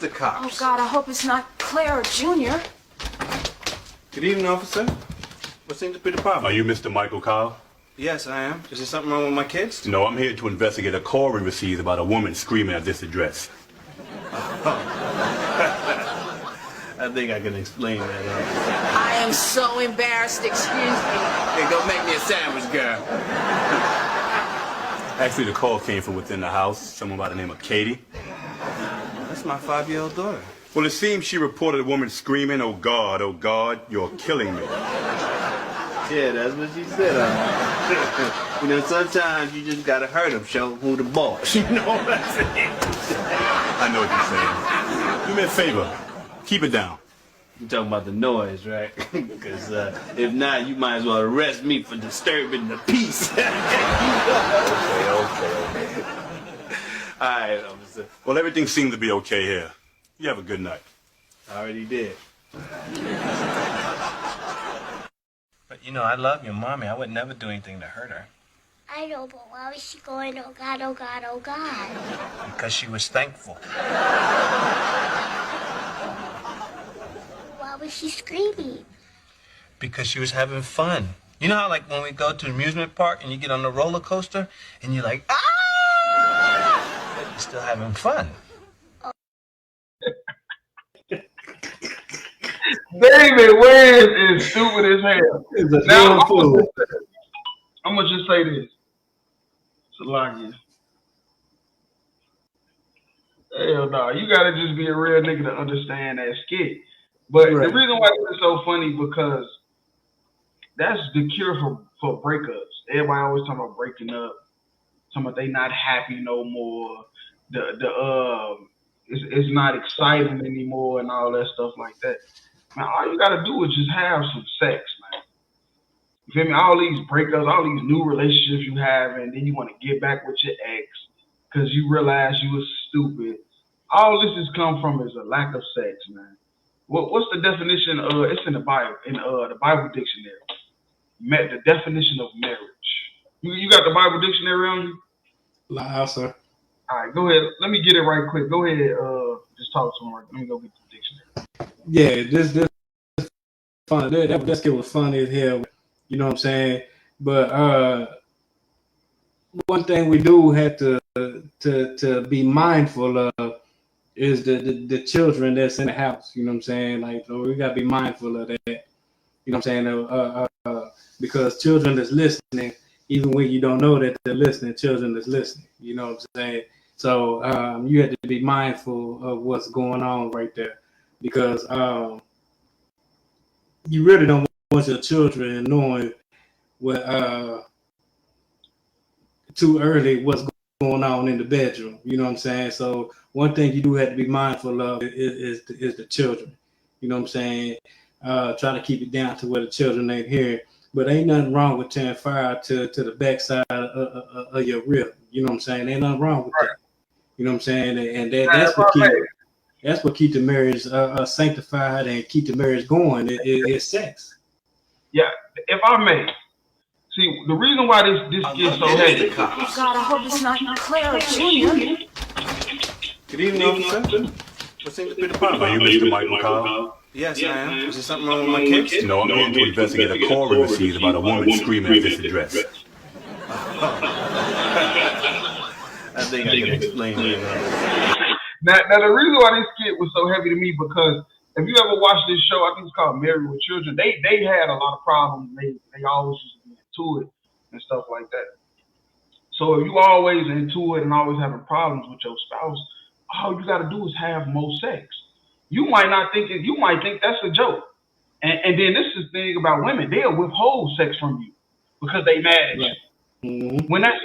The cops. Oh, God, I hope it's not Claire or Junior. Good evening, officer. What seems to be the problem? Are you Mr. Michael Kyle? Yes, I am. Is there something wrong with my kids? No, I'm here to investigate a call we received about a woman screaming at this address. I think I can explain that. I am so embarrassed, excuse me. Hey, go make me a sandwich, girl. Actually, the call came from within the house. Someone by the name of Katie. That's my 5-year-old daughter. Well, it seems she reported a woman screaming, oh, God, you're killing me." Yeah, that's what she said. You know, sometimes you just gotta hurt them, show who the boss. You know what I'm saying? I know what you're saying. Do me a favor. Keep it down. You're talking about the noise, right? Because if not, you might as well arrest me for disturbing the peace. Okay. All right, officer. Well, everything seemed to be okay here. You have a good night. I already did. But you know, I love your mommy. I would never do anything to hurt her. I know, but why was she going, oh God, oh God, oh God? Because she was thankful. Why was she screaming? Because she was having fun. You know how, like, when we go to an amusement park and you get on the roller coaster and you're like, ah! But you're still having fun. David Wayans is stupid as hell. Now, I'm gonna just say this. Salakia. Hell no, you gotta just be a real nigga to understand that skit. But the reason why it's so funny because that's the cure for breakups. Everybody always talking about breaking up, talking about they not happy no more. It's not exciting anymore and all that stuff like that. Man, all you gotta do is just have some sex, man. You feel me? All these breakups, all these new relationships you have, and then you want to get back with your ex because you realize you was stupid. All this has come from is a lack of sex, man. What's the definition? It's in the Bible, in the Bible dictionary. The definition of marriage. You got the Bible dictionary on you? Loud, sir. All right, go ahead. Let me get it right quick. Go ahead. Just talk to him. Right. Let me go get the dictionary. Yeah, this fun. That skit was funny as hell. You know what I'm saying? But one thing we do have to be mindful of is the children that's in the house. You know what I'm saying? Like, so we gotta be mindful of that. You know what I'm saying? Because children that's listening, even when you don't know that they're listening, children that's listening. You know what I'm saying? So you have to be mindful of what's going on right there, because you really don't want your children knowing what too early what's going on in the bedroom. You know what I'm saying? So one thing you do have to be mindful of is the children. You know what I'm saying? Try to keep it down to where the children ain't here. But ain't nothing wrong with tearing fire to the backside of your rib. You know what I'm saying? Ain't nothing wrong with that. You know what I'm saying? And that's what keep the marriage sanctified and keep the marriage going. It's sex. Yeah, if I may. See, the reason why this gets so heavy. Oh, God, I hope it's not Claire or Junior. Good evening, officer. What seems to be the problem? Are you Mr. Michael Kyle? Yes, I am. Is there something wrong with my kids? No, I'm here to investigate a call we received about a woman screaming at this address. I think I can explain that. Now, the reason why this skit was so heavy to me because if you ever watched this show, I think it's called Married with Children. They had a lot of problems. They always used to be into it and stuff like that. So if you always into it and always having problems with your spouse, all you got to do is have more sex. You might not think it. You might think that's a joke. And then this is the thing about women: they'll withhold sex from you because they mad at you. Mm-hmm. When that's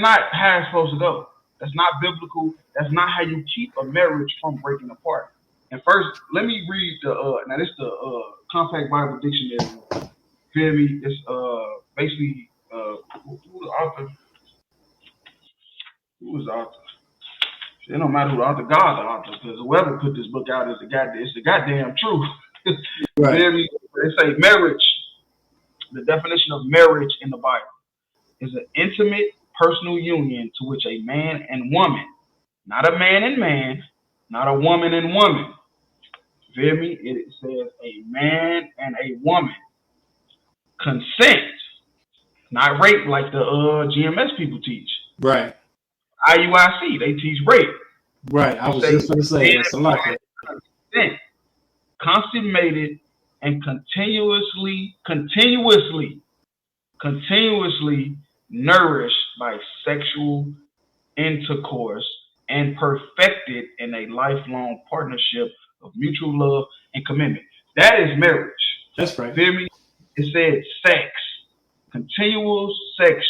not how it's supposed to go. That's not biblical. That's not how you keep a marriage from breaking apart. And first, let me read now this is the Compact Bible Dictionary. Feel me? It's basically who the author? Who was the author? It don't matter who the author, God the author, because whoever put this book out is it's the goddamn truth. Right. Feel me? They say marriage. The definition of marriage in the Bible is an intimate personal union to which a man and woman, not a man and man, not a woman and woman. You feel me? It says a man and a woman. Consent, not rape like the GMS people teach. Right. IUIC, they teach rape. Right. I was just going to say that's a lot. Consent, consummated and continuously nourished by sexual intercourse and perfected in a lifelong partnership of mutual love and commitment. That is marriage. That's right. Feel me? It said sex. Continual sex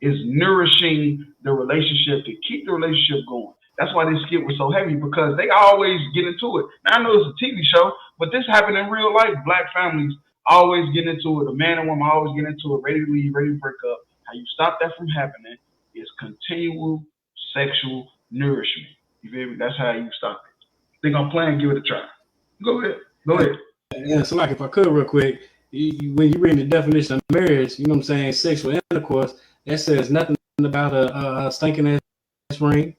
is nourishing the relationship to keep the relationship going. That's why this skit was so heavy, because they always get into it. Now, I know it's a TV show, but this happened in real life. Black families always get into it. A man and woman always get into it, ready to leave, ready to break up. How you stop that from happening is continual sexual nourishment. You feel me? That's how you stop it. Think I'm playing? Give it a try. Go ahead. Yeah, so like if I could real quick, when you read the definition of marriage, you know what I'm saying, sexual intercourse, that says nothing about a stinking ass ring.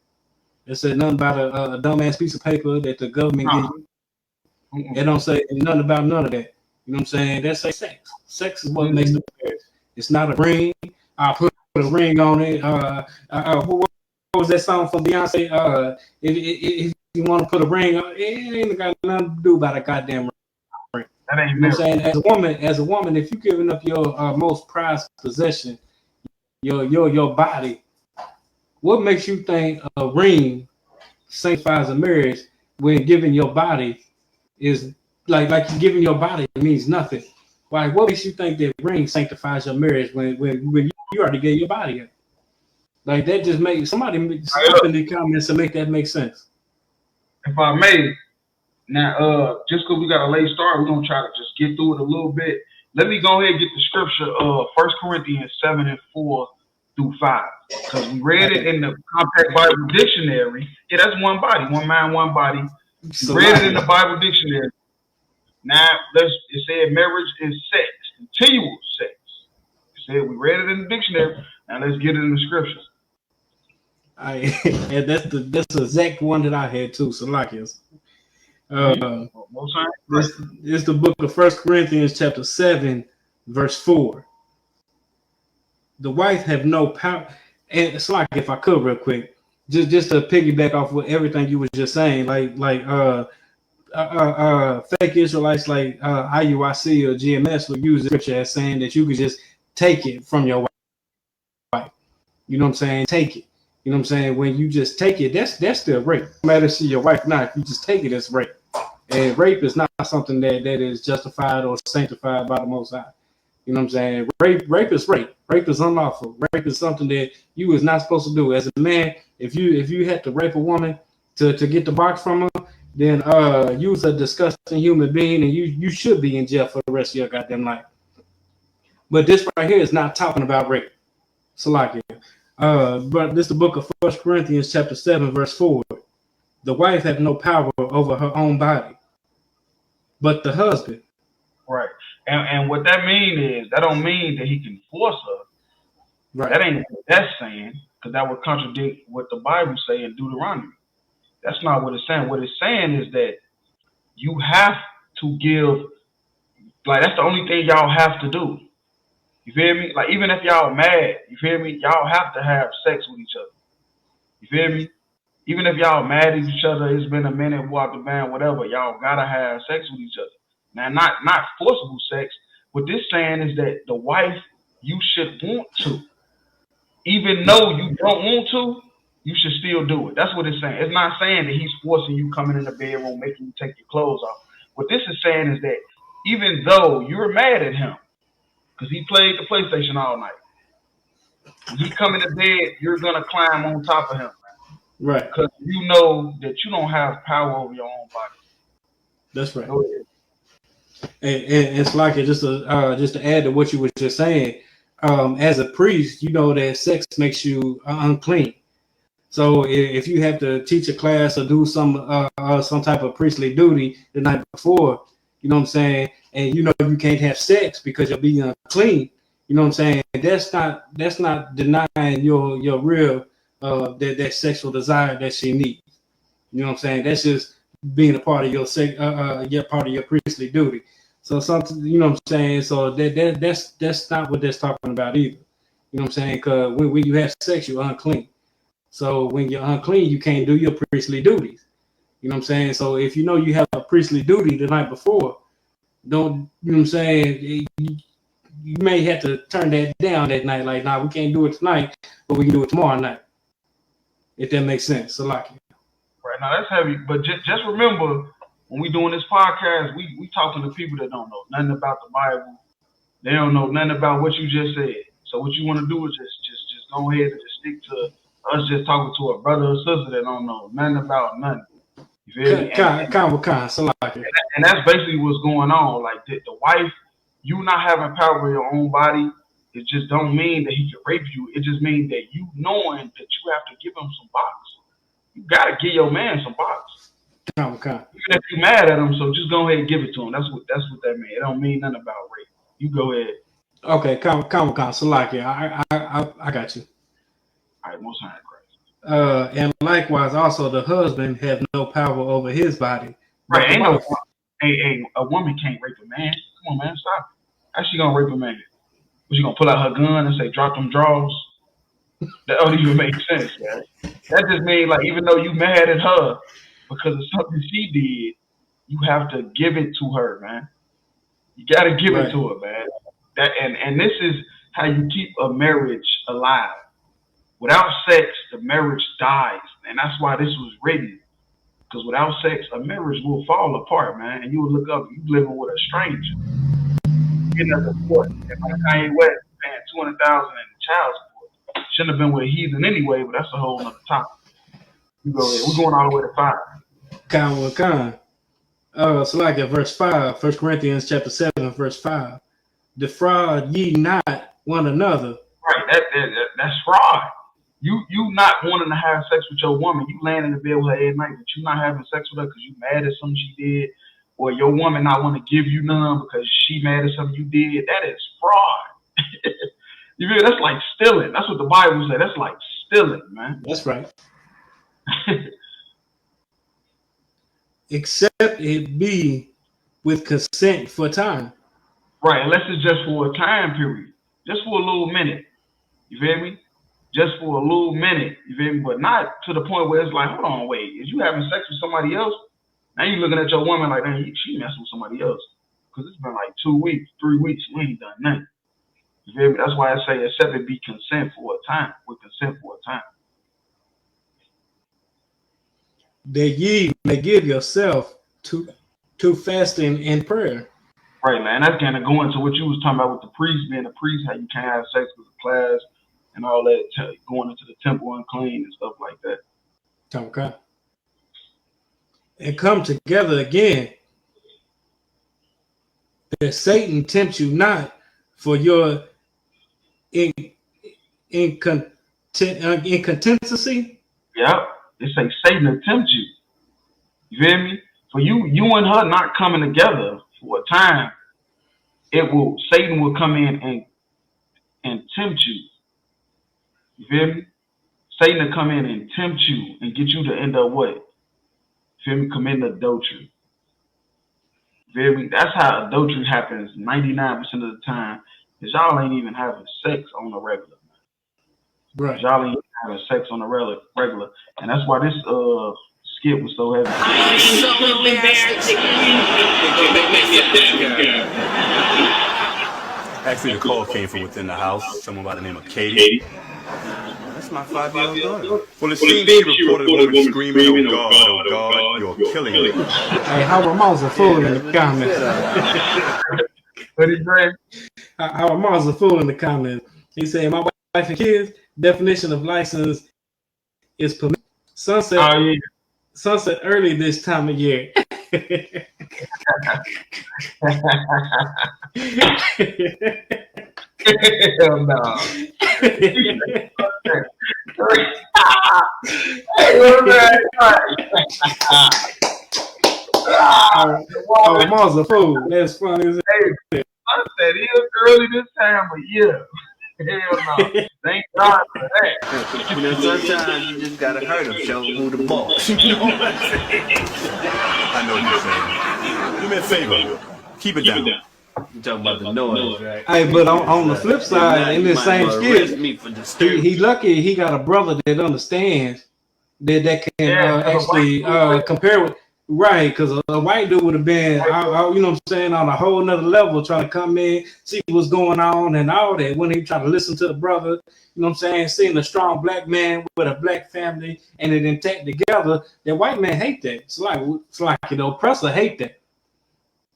It says nothing about a dumbass piece of paper that the government gives you. It don't say nothing about none of that. You know what I'm saying? That say sex. Sex is what makes the marriage. It's not a ring. I put a ring on it. What was that song from Beyonce? If you want to put a ring on it, ain't got nothing to do about a goddamn ring. That ain't You know what I'm marriage. saying? As a woman, if you're giving up your most prized possession, your body, what makes you think a ring sanctifies a marriage when giving your body is like giving your body means nothing? Why? What makes you think that ring sanctifies your marriage when you already gave your body up? Like that just makes somebody stop in the comments to make that make sense. If I may, now just because we got a late start, we're gonna try to just get through it a little bit. Let me go ahead and get the scripture of 1 Corinthians 7:4 through 5. Because we read it in the Compact Bible Dictionary. Yeah, that's one body, one mind, one body. We read it in the Bible Dictionary. Now it said marriage is sex, continual sex. It said we read it in the dictionary. Now let's get it in the scriptures. And that's the exact one that I had too. Salakias. This is the book of 1 Corinthians chapter 7, verse 4. The wife have no power. And it's like, if I could real quick, just to piggyback off with everything you was just saying, fake Israelites like IUIC or GMS will use the scripture as saying that you could just take it from your wife. You know what I'm saying? Take it. You know what I'm saying? When you just take it, that's still rape. No matter if she's your wife or not, if you just take it, it's rape. And rape is not something that is justified or sanctified by the Most High. You know what I'm saying? Rape is rape. Rape is unlawful. Rape is something that you is not supposed to do. As a man, if you had to rape a woman to get the box from her, then you was a disgusting human being, and you should be in jail for the rest of your goddamn life. But this right here is not talking about rape. Salakia. But this is the book of 1 Corinthians chapter 7, verse 4. The wife have no power over her own body, but the husband. Right. And what that mean is, that don't mean that he can force her. Right. That ain't what that's saying, because that would contradict what the Bible say in Deuteronomy. That's not what it's saying. What it's saying is that you have to give, like, that's the only thing y'all have to do. You feel me? Like, even if y'all mad, you feel me? Y'all have to have sex with each other. You feel me? Even if y'all mad at each other, it's been a minute, walk the band, whatever, y'all gotta have sex with each other. Now, not forcible sex. What this saying is that the wife, you should want to. Even though you don't want to, you should still do it. That's what it's saying. It's not saying that he's forcing you coming in the bedroom, making you take your clothes off. What this is saying is that even though you're mad at him, because he played the PlayStation all night, when he come in the bed, you're going to climb on top of him. Right. Because you know that you don't have power over your own body. That's right. And it's like just to add to what you were just saying, as a priest, you know that sex makes you unclean. So if you have to teach a class or do some type of priestly duty the night before, you know what I'm saying, and you know you can't have sex because you'll be unclean. You know what I'm saying? That's not denying your real that sexual desire that she needs. You know what I'm saying? That's just being a part of your part of your priestly duty. So something, you know what I'm saying? So that's not what that's talking about either. You know what I'm saying? Because when you have sex, you're unclean. So when you're unclean, you can't do your priestly duties. You know what I'm saying? So if you know you have a priestly duty the night before, don't, you know what I'm saying? You may have to turn that down that night. Like, nah, we can't do it tonight, but we can do it tomorrow night. If that makes sense. So like, Right now, that's heavy. But just remember, when we doing this podcast, we talking to people that don't know nothing about the Bible. They don't know nothing about what you just said. So what you want to do is just go ahead and just stick to us just talking to a brother or sister that don't know nothing about nothing. You feel me? So like, and that's basically what's going on. Like the wife, you not having power over your own body, it just don't mean that he can rape you. It just means that you knowing that you have to give him some box. You gotta give your man some box. Even if you're mad at him, so just go ahead and give it to him. That's what that means. It don't mean nothing about rape. You go ahead. Okay, so like, yeah, I got you. All right, most high Christ. And likewise, also the husband have no power over his body. Right, a woman can't rape a man. Come on, man, stop it. How she gonna rape a man? Was she gonna pull out her gun and say, drop them draws? That don't even make sense, man. That just means, like, even though you mad at her because of something she did, you have to give it to her, man. You gotta give it to her, man. That and this is how you keep a marriage alive. Without sex, the marriage dies, and that's why this was written. Because without sex, a marriage will fall apart, man. And you will look up, you living with a stranger. Getting a support. And like Kanye West paying $200,000 in child support. Shouldn't have been with a heathen anyway, but that's a whole other topic. You go ahead. We're going all the way to 5. So like at verse 5, 1 Corinthians chapter 7, verse 5. Defraud ye not one another. Right, that's fraud. You not wanting to have sex with your woman, you laying in the bed with her at night, but you not having sex with her because you mad at something she did, or your woman not want to give you none because she mad at something you did. That is fraud. You feel? That's like stealing. That's what the Bible says. That's like stealing, man. That's right. Except it be with consent for time. Right, unless it's just for a time period, just for a little minute. You feel me? Just for a little minute, you feel me? But not to the point where it's like, hold on, wait, is you having sex with somebody else? Now you looking at your woman like, man, she messing with somebody else. Because it's been like 2 weeks, 3 weeks, you ain't done nothing. You feel me? That's why I say except it be consent for a time, with consent for a time. That ye may give yourself to fasting and prayer. Right, man. That's kind of going to what you was talking about with the priest, being a priest, how you can't have sex with the class and all that, going into the temple unclean and stuff like that. Okay. And come together again, that Satan tempts you not for your incontinency. Yep. It say Satan will tempt you. You feel me? For you and her not coming together for a time, Satan will come in and tempt you. You feel me? Satan will come in and tempt you and get you to end up what? You feel me? Committing adultery. You feel me? That's how adultery happens 99% of the time. Is y'all ain't even having sex on the regular. Right. Y'all ain't having sex on the regular. And that's why this skit was so heavy. I'm so embarrassed. Actually, the call came from within the house. Someone by the name of Katie. That's my 5-year-old daughter. Well, it seems she reported a woman screaming, oh God, you're killing me. Hey, how Ramon's a fool in the comments. What is that? How Ramon's a fool in the comments. He said, my wife and kids, definition of license is permitted. Sunset early this time of year. Hell no. Ramon's a fool. That's funny as hell. I said it was early this time of year. Hell no. Thank God for that. You know, sometimes you just gotta hurt them, show them who the boss. You know what I'm saying? I know what you're saying. Do me a favor. Keep it down. You talking about the noise, right? Hey, but on the flip side, in this same skit, me for disturbing. he lucky he got a brother that understands that can actually compare with right, because a white dude would have been, you know what I'm saying, on a whole nother level, trying to come in, see what's going on and all that. When he tried to listen to the brother, you know what I'm saying, seeing a strong black man with a black family and it intact together, that white man hate that. It's like the oppressor hate that.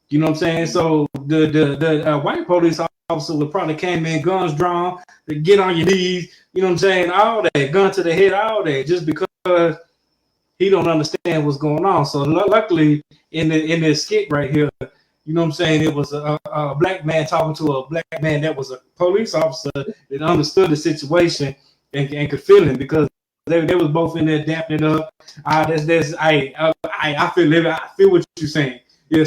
You know what I'm saying? So the white police officer would probably came in, guns drawn, to get on your knees, you know what I'm saying, all that, gun to the head, all that, just because he don't understand what's going on. So luckily in this skit right here, you know what I'm saying, it was a black man talking to a black man that was a police officer that understood the situation and could feel him, because they was both in there dapping it up. I feel what you're saying. Yeah,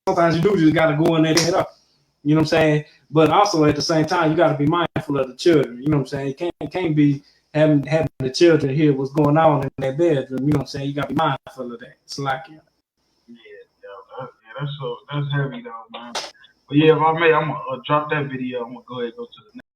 sometimes you do just got to go in there and head up. You know what I'm saying? But also at the same time, you got to be mindful of the children. You know what I'm saying? You can't be having the children hear what's going on in their bedroom. You know what I'm saying? You got to be mindful of that. It's like, that's heavy though, man. But yeah, if I may, I'm gonna drop that video. I'm gonna go ahead and go to the next.